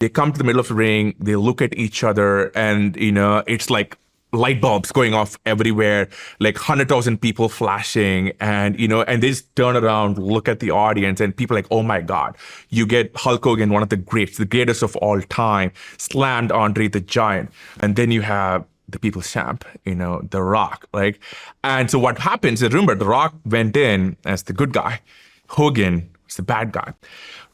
They come to the middle of the ring, they look at each other, and it's like light bulbs going off everywhere, like 100,000 people flashing, and they just turn around, look at the audience, and people are like, oh my God, you get Hulk Hogan, one of the greats, the greatest of all time, slammed Andre the Giant. And then you have the people's champ, The Rock, right? And so what happens is, remember, The Rock went in as the good guy. Hogan was the bad guy.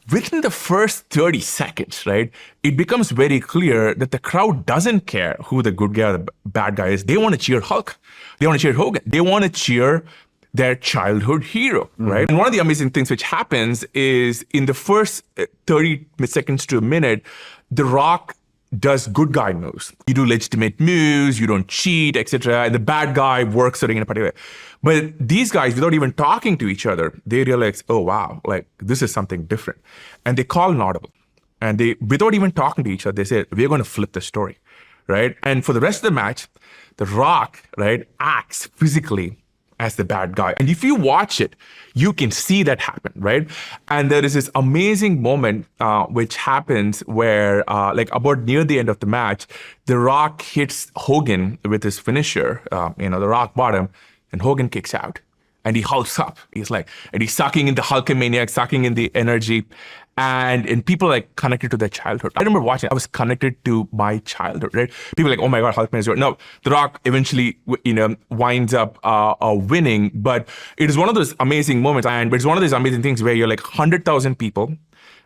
Within the first 30 seconds, right, it becomes very clear that the crowd doesn't care who the good guy or the bad guy is. They want to cheer Hulk. They want to cheer Hogan. They want to cheer their childhood hero, right? And one of the amazing things which happens is in the first 30 seconds to a minute, The Rock does good guy moves. You do legitimate moves, you don't cheat, etc. And the bad guy works in a particular way. But these guys, without even talking to each other, they realize, oh wow, like this is something different. And they call an audible. And they, without even talking to each other, they say, we're going to flip the story, right? And for the rest of the match, The Rock, right, acts physically as the bad guy. And if you watch it, you can see that happen, right? And there is this amazing moment which happens where, like about near the end of the match, The Rock hits Hogan with his finisher, the rock bottom, and Hogan kicks out. And he hulks up. He's like, and he's sucking in the Hulkamaniac, sucking in the energy. And people are like connected to their childhood. I remember watching, I was connected to my childhood, right? People are like, oh my God, Hulkman is. No, The Rock eventually, winds up winning. But it is one of those amazing moments. But it's one of those amazing things where you're like 100,000 people,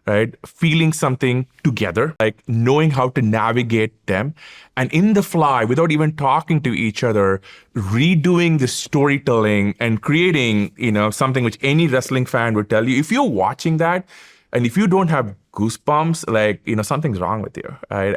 right? Feeling something together, like knowing how to navigate them. And in the fly, without even talking to each other, redoing the storytelling and creating, something which any wrestling fan would tell you. If you're watching that, and if you don't have goosebumps, like, something's wrong with you, right?